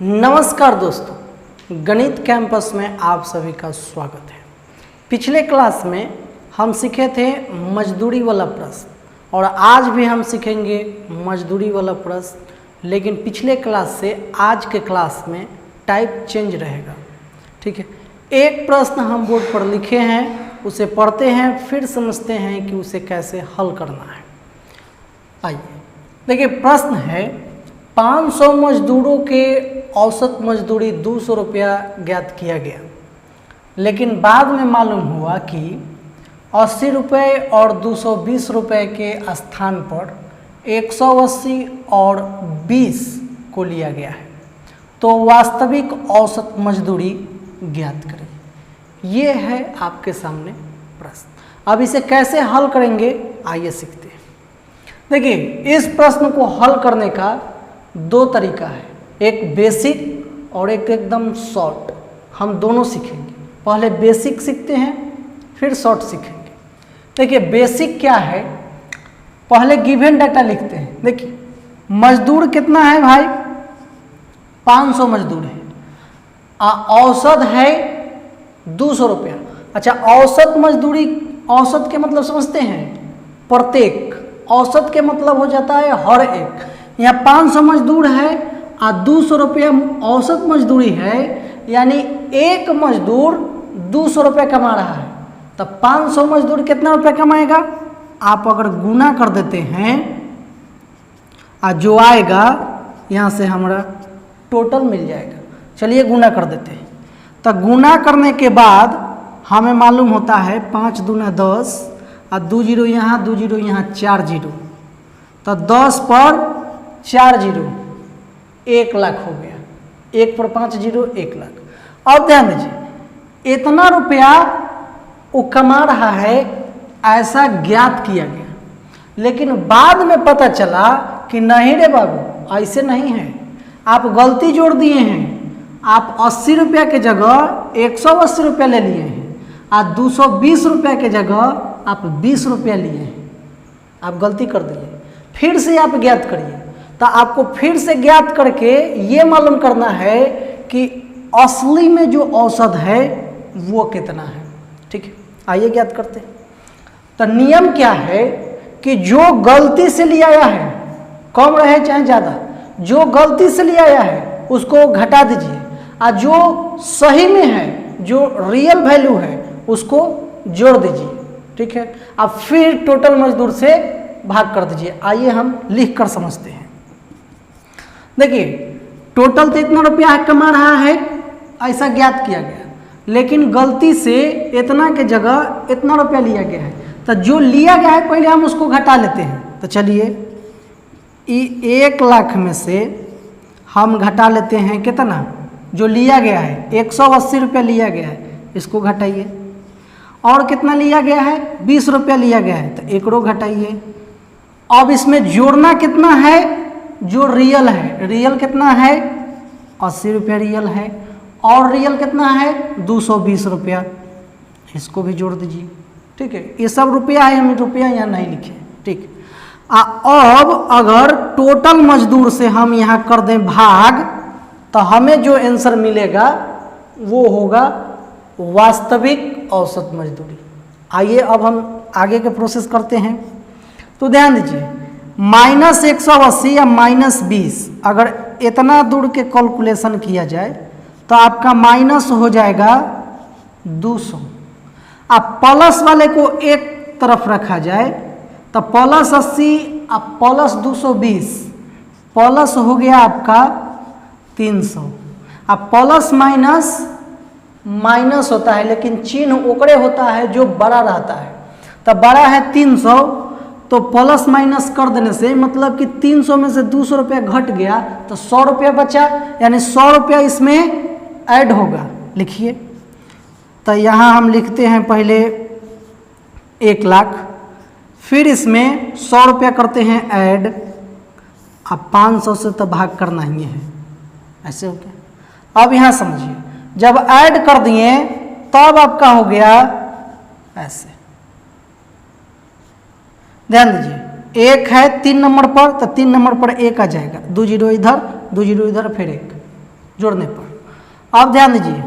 नमस्कार दोस्तों, गणित कैंपस में आप सभी का स्वागत है। पिछले क्लास में हम सीखे थे मजदूरी वाला प्रश्न और आज भी हम सीखेंगे मजदूरी वाला प्रश्न, लेकिन पिछले क्लास से आज के क्लास में टाइप चेंज रहेगा। ठीक है, एक प्रश्न हम बोर्ड पर लिखे हैं, उसे पढ़ते हैं, फिर समझते हैं कि उसे कैसे हल करना है। आइए देखिए, प्रश्न है 500 मजदूरों के औसत मजदूरी 200 रुपया ज्ञात किया गया, लेकिन बाद में मालूम हुआ कि 80 रुपये और 220 रुपये के स्थान पर 180 और 20 को लिया गया है, तो वास्तविक औसत मजदूरी ज्ञात करें। ये है आपके सामने प्रश्न। अब इसे कैसे हल करेंगे आइए सीखते हैं। देखिए, इस प्रश्न को हल करने का दो तरीका है, एक बेसिक और एक एकदम शॉर्ट। हम दोनों सीखेंगे, पहले बेसिक सीखते हैं फिर शॉर्ट सीखेंगे। देखिए बेसिक क्या है, पहले गिवन डाटा लिखते हैं। देखिए मजदूर कितना है भाई, 500 मजदूर है, औसत है 200 रुपया। अच्छा, औसत मजदूरी, औसत के मतलब समझते हैं, प्रत्येक, औसत के मतलब हो जाता है हर एक। यहाँ 500 मजदूर है और 200 रुपया औसत मजदूरी है, यानी एक मजदूर 200 रुपया कमा रहा है, तब 500 मजदूर कितना रुपया कमाएगा। आप अगर गुना कर देते हैं और जो आएगा यहाँ से हमारा टोटल मिल जाएगा। चलिए गुना कर देते हैं। तो गुना करने के बाद हमें मालूम होता है 5 दूना 10 और 2 जीरो यहाँ, 2 जीरो यहाँ, 4 जीरो, तो 10 पर 4 जीरो 1 लाख हो गया। 1 पर 5 जीरो 1 लाख। अब ध्यान दीजिए, इतना रुपया वो कमा रहा है ऐसा ज्ञात किया गया, लेकिन बाद में पता चला कि नहीं रे बाबू, ऐसे नहीं है, आप गलती जोड़ दिए हैं। आप 80 रुपया के जगह 180 रुपया ले लिए हैं और 220 रुपया के जगह आप 20 रुपया लिए हैं। आप गलती कर दिए, फिर से आप ज्ञात करिए। तो आपको फिर से ज्ञात करके ये मालूम करना है कि असली में जो औसत है वो कितना है। ठीक है, आइए ज्ञात करते हैं। तो नियम क्या है कि जो गलती से लिया आया है, कम रहे चाहे ज़्यादा, जो गलती से लिया आया है उसको घटा दीजिए और जो सही में है, जो रियल वैल्यू है, उसको जोड़ दीजिए। ठीक है, अब फिर टोटल मजदूर से भाग कर दीजिए। आइए हम लिख कर समझते हैं। देखिए टोटल तो इतना रुपया कमा रहा है ऐसा ज्ञात किया गया, लेकिन गलती से इतना के जगह इतना रुपया लिया गया है, तो जो लिया गया है पहले हम उसको घटा लेते हैं। तो चलिए 1 लाख में से हम घटा लेते हैं कितना, जो लिया गया है 180 रुपया लिया गया है, इसको घटाइए। और कितना लिया गया है, 20 रुपया लिया गया है, तो एकड़ो घटाइए। अब इसमें जोड़ना कितना है, जो रियल है, रियल कितना है 80 रुपया रियल है, और रियल कितना है 220 रुपया, इसको भी जोड़ दीजिए। ठीक है, ये सब रुपया है, हम रुपया यहाँ नहीं लिखे। ठीक, अब अगर टोटल मजदूर से हम यहाँ कर दें भाग, तो हमें जो आंसर मिलेगा वो होगा वास्तविक औसत मजदूरी। आइए अब हम आगे के प्रोसेस करते हैं। तो ध्यान दीजिए, -180 या -20, अगर इतना दूर के कैलकुलेशन किया जाए तो आपका माइनस हो जाएगा 200। अब प्लस वाले को एक तरफ रखा जाए तो +80 अब +220, प्लस हो गया आपका 300। अब प्लस माइनस माइनस होता है, लेकिन चिन्ह ओकरे होता है जो बड़ा रहता है। तो बड़ा है 300, तो प्लस माइनस कर देने से मतलब कि 300 में से 200 रुपया घट गया तो 100 रुपया बचा, यानी 100 रुपया इसमें ऐड होगा। लिखिए, तो यहाँ हम लिखते हैं पहले 1 लाख, फिर इसमें 100 रुपया करते हैं ऐड। अब 500 से तो भाग करना ही है, ऐसे हो गया। अब यहाँ समझिए, जब ऐड कर दिए तब आपका हो गया ऐसे। ध्यान दीजिए, 1 है 3 नंबर पर, तो 3 नंबर पर 1 आ जाएगा, 2 जीरो इधर, 2 जीरो इधर, फिर 1। जोड़ने पर। अब ध्यान दीजिए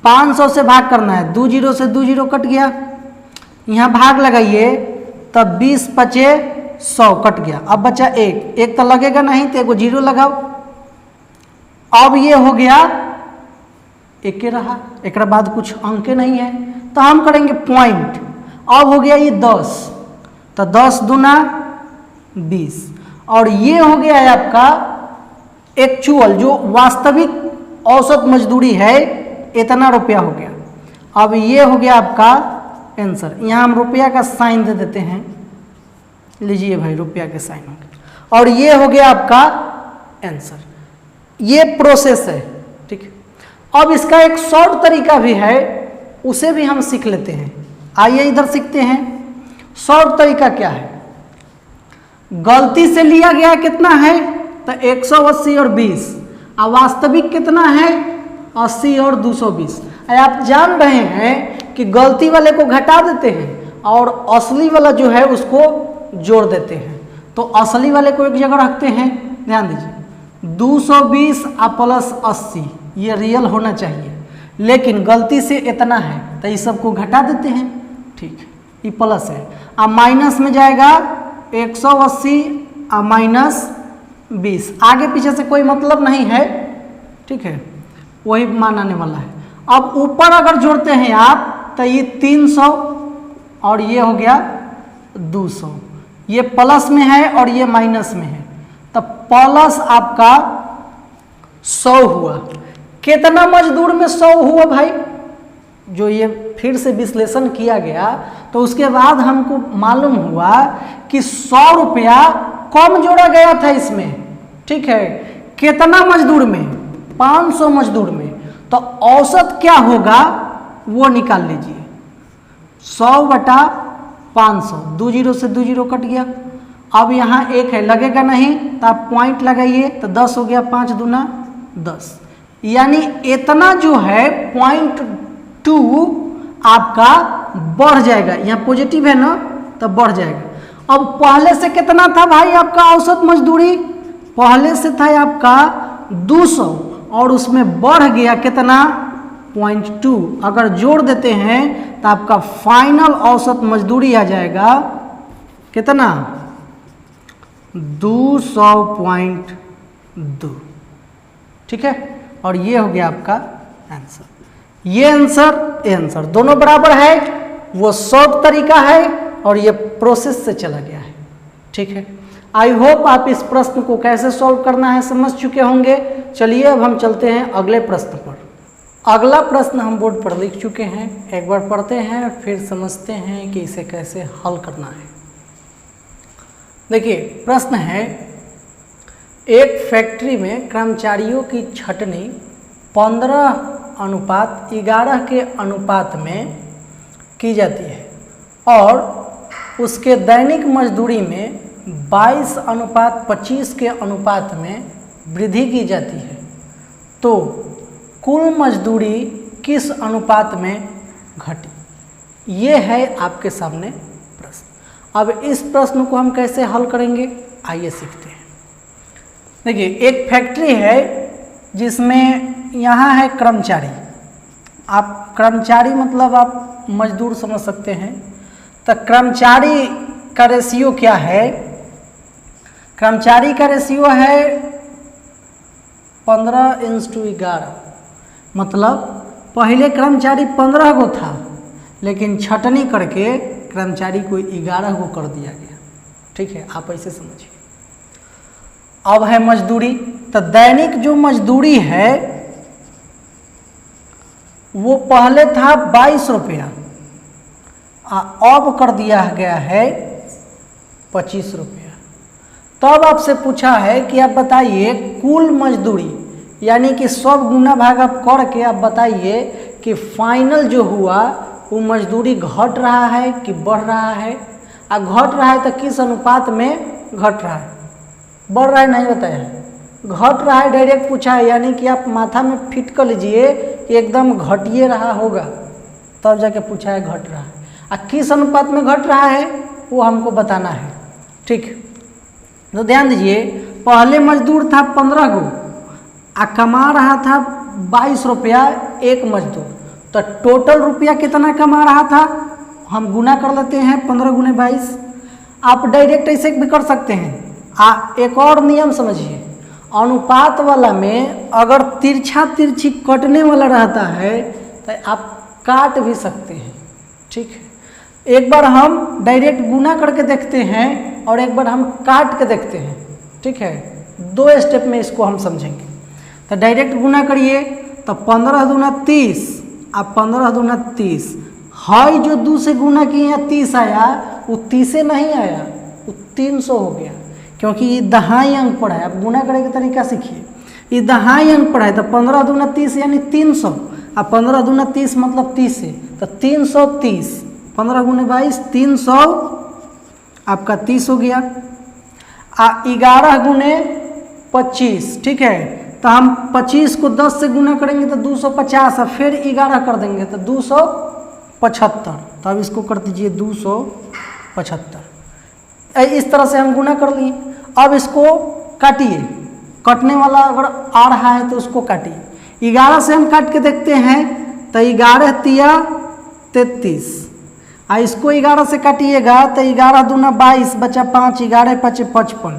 500 से भाग करना है, 2 जीरो से 2 जीरो कट गया, यहाँ भाग लगाइए तब 20 पचे 100 कट गया। अब बचा एक तो लगेगा नहीं तो एगो जीरो लगाओ। अब ये हो गया एक रहा, एक बाद कुछ अंक नहीं है तो हम करेंगे पॉइंट। अब हो गया ये 10, तो 10 दूना 20, और ये हो गया है आपका एक्चुअल जो वास्तविक औसत मजदूरी है, इतना रुपया हो गया। अब ये हो गया आपका आंसर। यहाँ हम रुपया का साइन दे देते हैं, लीजिए भाई रुपया के साइन हो गया, और ये हो गया आपका आंसर। ये प्रोसेस है, ठीक है। अब इसका एक शॉर्ट तरीका भी है, उसे भी हम सीख लेते हैं। आइए इधर सीखते हैं। शॉर्ट तरीका क्या है, गलती से लिया गया कितना है तो 180 और 20, और वास्तविक कितना है 80 और 220। आप जान रहे हैं कि गलती वाले को घटा देते हैं और असली वाला जो है उसको जोड़ देते हैं, तो असली वाले को एक जगह रखते हैं। ध्यान दीजिए 220 प्लस 80 ये रियल होना चाहिए, लेकिन गलती से इतना है तो इस सबको घटा देते हैं, ठीक है, ये प्लस है। अब माइनस में जाएगा 180 और माइनस 20, आगे पीछे से कोई मतलब नहीं है, ठीक है, वही मान आने वाला है। अब ऊपर अगर जोड़ते हैं आप तो ये 300 और ये हो गया 200, ये प्लस में है और ये माइनस में है, तो प्लस आपका 100 हुआ। कितना मजदूर में 100 हुआ भाई, जो ये फिर से विश्लेषण किया गया तो उसके बाद हमको मालूम हुआ कि 100 रुपया कम जोड़ा गया था इसमें, ठीक है। कितना मजदूर में, 500 मजदूर में, तो औसत क्या होगा वो निकाल लीजिए। 100 बटा 500, 2 जीरो से 2 जीरो कट गया। अब यहाँ एक है, लगेगा नहीं तो आप पॉइंट लगाइए तो 10 हो गया, 5 दूना 10, यानी इतना जो है 0.2 आपका बढ़ जाएगा। यहाँ पॉजिटिव है ना तो बढ़ जाएगा। अब पहले से कितना था भाई आपका औसत मजदूरी, पहले से था आपका 200 और उसमें बढ़ गया कितना 0.2। अगर जोड़ देते हैं तो आपका फाइनल औसत मजदूरी आ जाएगा कितना 200.2, ठीक है। और ये हो गया आपका आंसर। ये आंसर दोनों बराबर है, वो शॉर्ट तरीका है और ये प्रोसेस से चला गया है, ठीक है। आई होप आप इस प्रश्न को कैसे सॉल्व करना है समझ चुके होंगे। चलिए अब हम चलते हैं अगले प्रश्न पर। अगला प्रश्न हम बोर्ड पर लिख चुके हैं, एक बार पढ़ते हैं फिर समझते हैं कि इसे कैसे हल करना है। देखिए प्रश्न है, एक फैक्ट्री में कर्मचारियों की छंटनी 15:11 के अनुपात में की जाती है और उसके दैनिक मजदूरी में 22:25 के अनुपात में वृद्धि की जाती है, तो कुल मजदूरी किस अनुपात में घटी? ये है आपके सामने प्रश्न। अब इस प्रश्न को हम कैसे हल करेंगे आइए सीखते हैं। देखिए एक फैक्ट्री है जिसमें यहाँ है कर्मचारी, आप कर्मचारी मतलब आप मजदूर समझ सकते हैं। तो कर्मचारी का रेशियो क्या है, कर्मचारी का रेशियो है 15:11, मतलब पहले कर्मचारी 15 गो था लेकिन छटनी करके कर्मचारी को 11 गो कर दिया गया, ठीक है, आप ऐसे समझिए। अब है मजदूरी, तो दैनिक जो मजदूरी है वो पहले था 22 रुपया, अब कर दिया गया है 25 रुपया। तब आपसे पूछा है कि आप बताइए कुल मजदूरी, यानी कि सब गुना भाग आप करके आप बताइए कि फाइनल जो हुआ वो मजदूरी घट रहा है कि बढ़ रहा है, और घट रहा है तो किस अनुपात में घट रहा है, बढ़ रहा है नहीं बताया है, घट रहा है डायरेक्ट पूछा है, यानी कि आप माथा में फिट कर लीजिए कि एकदम घटिए रहा होगा, तब जाके पूछा है घट रहा है, और किस अनुपात में घट रहा है वो हमको बताना है, ठीक। तो ध्यान दीजिए पहले मजदूर था 15 गो, कमा रहा था 22 रुपया एक मजदूर, तो टोटल रुपया कितना कमा रहा था, हम गुना कर लेते हैं 15 गुने 22। आप डायरेक्ट ऐसे भी कर सकते हैं। एक और नियम समझिए, अनुपात वाला में अगर तिरछा तिरछी कटने वाला रहता है तो आप काट भी सकते हैं, ठीक है। एक बार हम डायरेक्ट गुना करके देखते हैं और एक बार हम काट के देखते हैं, ठीक है। 2 स्टेप में इसको हम समझेंगे। तो डायरेक्ट गुना करिए तो 15 दूना 30, अब 15 दूना 30, हाई जो 2 से गुना किए हैं 30 आया, वो 30 से नहीं आया, वो 300 हो गया, क्योंकि ये दहाई अंक पढ़ा है। आप गुना करने का तरीका सीखिए, ये दहाई अंक पढ़ा है, तो 15 दूना 30 यानी 300, अब 15 दूना 30 मतलब 30 है, तो 330, 15 गुने 22 300, आपका 30 हो गया। 11 गुने 25, ठीक है, तो हम 25 को 10 से गुना करेंगे तो 250, और फिर 11 कर देंगे तो 275, तो अब इसको कर दीजिए 275। इस तरह से हम गुना कर लिए। अब इसको काटिए, कटने वाला अगर आ रहा है तो उसको काटिए। 11 से हम काट के देखते हैं तो 11 तिया 33, इसको 11 से काटिएगा तो 11 दूना 22 बचा 5, 11 5 55।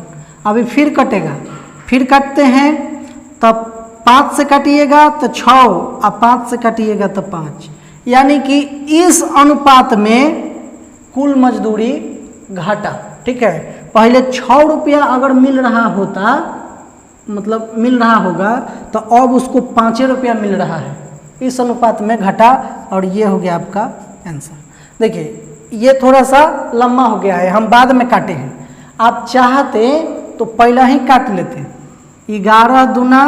अभी फिर कटेगा, फिर काटते हैं तब 5 से काटिएगा तो 6, अब 5 से काटिएगा तो 5, यानी कि इस अनुपात में कुल मजदूरी घटा, ठीक है। पहले 6 रुपया अगर मिल रहा होता, मतलब मिल रहा होगा, तो अब उसको 5 रुपया मिल रहा है, इस अनुपात में घटा, और ये हो गया आपका आंसर। देखिए ये थोड़ा सा लंबा हो गया है, हम बाद में काटे हैं। आप चाहते तो पहला ही काट लेते। 11 दूना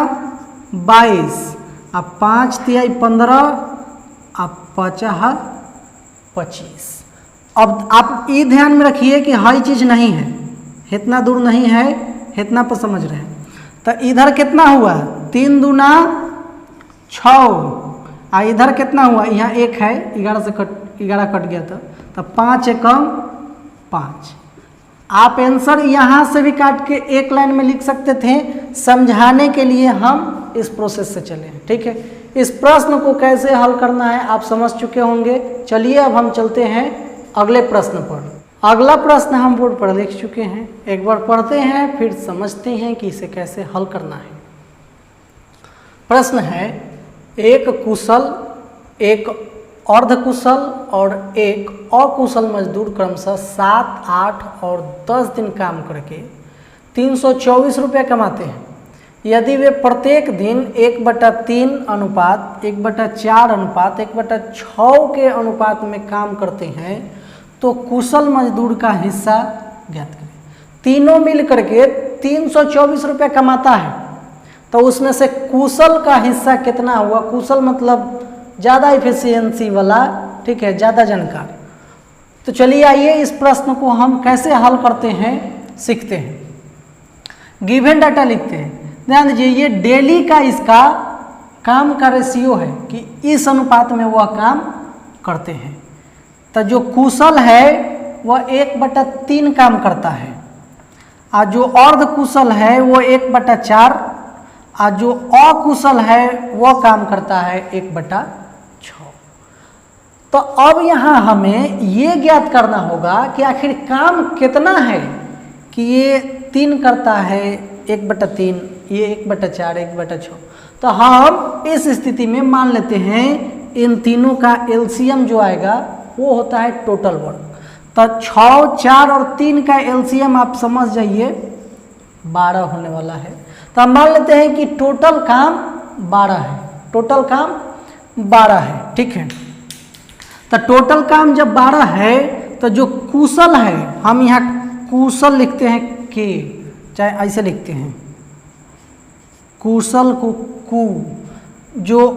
22, अब 5 तिहाई 15, अब 50 25। अब आप ये ध्यान में रखिए कि हाई चीज़ नहीं है, इतना दूर नहीं है, इतना पर समझ रहे हैं। तो इधर कितना हुआ, 3 दूना 6, इधर कितना हुआ, यहाँ 1 है, 11 कट गया था, तो 5 एकम 5। आप आंसर यहाँ से भी काट के एक लाइन में लिख सकते थे, समझाने के लिए हम इस प्रोसेस से चले हैं, ठीक है। इस प्रश्न को कैसे हल करना है आप समझ चुके होंगे। चलिए अब हम चलते हैं अगले प्रश्न पर। अगला प्रश्न हम बोर्ड पर लिख चुके हैं, एक बार पढ़ते हैं फिर समझते हैं कि इसे कैसे हल करना है। प्रश्न है, एक कुशल, एक अर्धकुशल और एक अकुशल मजदूर क्रमशः 7, 8 और 10 दिन काम करके 324 रुपये कमाते हैं। यदि वे प्रत्येक दिन 1/3 अनुपात 1/4 अनुपात 1/6 के अनुपात में काम करते हैं तो कुशल मजदूर का हिस्सा ज्ञात करें। तीनों मिल करके 324 रुपये कमाता है, तो उसमें से कुशल का हिस्सा कितना हुआ। कुशल मतलब ज़्यादा इफिशियंसी वाला, ठीक है, ज़्यादा जानकार। तो चलिए आइए इस प्रश्न को हम कैसे हल करते हैं सीखते हैं। गिवन डाटा लिखते हैं, ध्यान दीजिए, ये डेली का इसका काम का रेशियो है कि इस अनुपात में वह काम करते हैं। तो जो कुशल है वह 1/3 काम करता है, और जो अर्ध कुशल है वो 1/4, और जो अकुशल है वह काम करता है 1/6। तो अब यहाँ हमें ये ज्ञात करना होगा कि आखिर काम कितना है, कि ये 3 करता है 1/3, ये 1/4 1/6। तो हम इस स्थिति में मान लेते हैं इन तीनों का एलसीएम जो आएगा वो होता है टोटल वर्क। तो 6, 4 और 3 का एलसीएम आप समझ जाइए 12 होने वाला है। तो हम मान लेते हैं कि टोटल काम 12 है, टोटल काम 12 है, ठीक है। तो टोटल काम जब 12 है तो जो कुशल है, हम यहाँ कुशल लिखते हैं के, चाहे ऐसे लिखते हैं, कुशल को कु, जो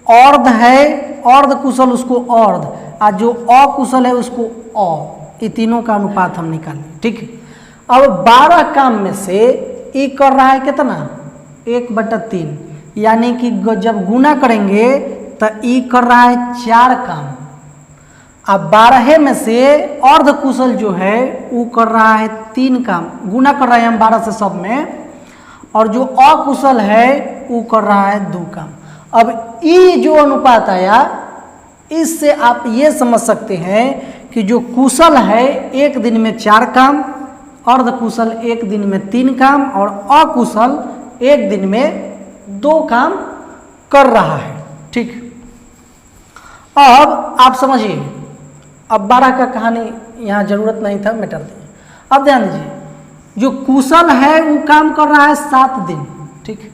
अर्ध है अर्ध कुशल उसको अर्ध, और जो अकुशल है उसको अ, ये तीनों का अनुपात हम निकालें, ठीक है। अब 12 काम में से ई कर रहा है कितना, 1/3, यानी कि जब गुना करेंगे तो ई कर रहा है 4 काम। अब 12 में से अर्ध कुशल जो है वो कर रहा है 3 काम, गुना कर रहे हैं हम 12 से सब में, और जो अकुशल है वो कर रहा है 2 काम। अब ये जो अनुपात आया, इससे आप ये समझ सकते हैं कि जो कुशल है 1 दिन में 4 काम, अर्धकुशल 1 दिन में 3 काम और अकुशल 1 दिन में 2 काम कर रहा है। ठीक, अब आप समझिए, अब 12 का कहानी यहाँ जरूरत नहीं था, मिटा दिए। अब ध्यान दीजिए, जो कुशल है वो काम कर रहा है 7 दिन। ठीक,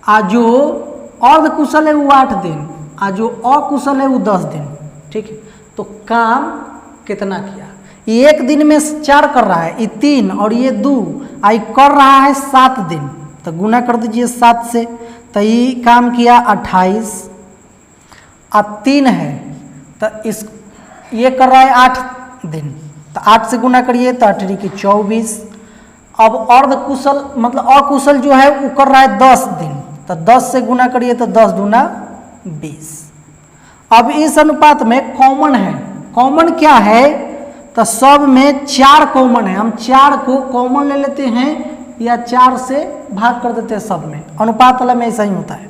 आज जो अर्धकुशल है वो 8 दिन, आज जो अकुशल है वो 10 दिन। ठीक है, तो काम कितना किया? ये 1 दिन में 4 कर रहा है, ये 3 और ये 2, आई कर रहा है 7 दिन, तो गुना कर दीजिए 7 से, तो ये काम किया 28। अब 3 है तो इस ये कर रहा है 8 दिन, तो 8 से गुना करिए तो 8 की 24। अब अर्धकुशल मतलब अकुशल जो है वो कर रहा है 10 दिन, तो 10 से गुना करिए तो 10 दूना 20। अब इस अनुपात में कॉमन है, कॉमन क्या है? तो सब में 4 कॉमन है, हम 4 को कॉमन ले लेते हैं या 4 से भाग कर देते हैं सब में, अनुपात वाला में ऐसा ही होता है।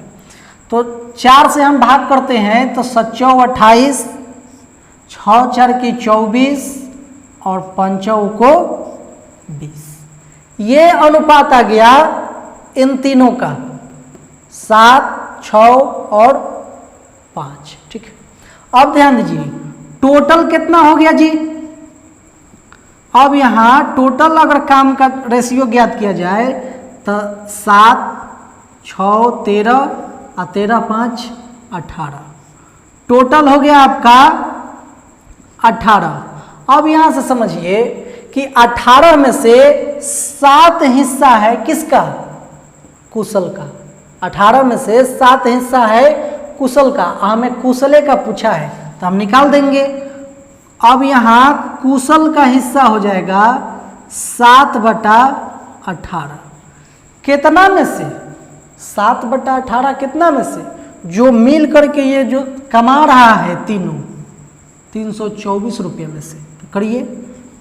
तो 4 से हम भाग करते हैं तो 7 चौ 28, 6 4 की 24 और 5 को 20। ये अनुपात आ गया इन तीनों का, 7, 6 और 5। ठीक है, अब ध्यान दीजिए टोटल कितना हो गया जी। अब यहाँ टोटल अगर काम का रेशियो ज्ञात किया जाए तो 7, 6, 13 और 13, 5, 18, टोटल हो गया आपका 18। अब यहाँ से समझिए कि 18 में से 7 हिस्सा है किसका? कुशल का। 18 में से 7 हिस्सा है कुशल का, हमें कुशले का पूछा है तो हम निकाल देंगे। अब यहाँ कुशल का हिस्सा हो जाएगा 7/18। कितना में से? 7/18 कितना में से? जो मिल करके ये जो कमा रहा है तीनों, 324 रुपये में से, तो करिए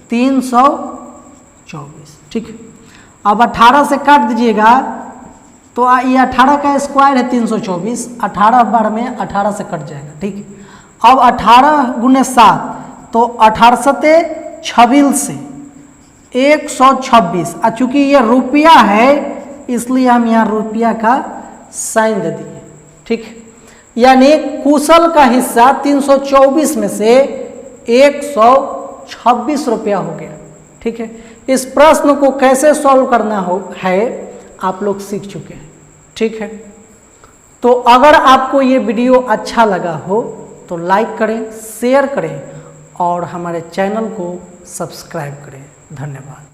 324। ठीक है, अब 18 से काट दीजिएगा तो ये 18 का स्क्वायर है 324, 18 बार में 18 से कट जाएगा। ठीक है, अब 18 गुने 7 तो 18 सते 26 से 126। चूंकि ये रुपया है इसलिए हम यहाँ रुपया का साइन दे दिए। ठीक, यानी कुशल का हिस्सा 324 में से 126 रुपया हो गया। ठीक है, इस प्रश्न को कैसे सॉल्व करना है आप लोग सीख चुके हैं। ठीक है, तो अगर आपको ये वीडियो अच्छा लगा हो तो लाइक करें, शेयर करें और हमारे चैनल को सब्सक्राइब करें। धन्यवाद।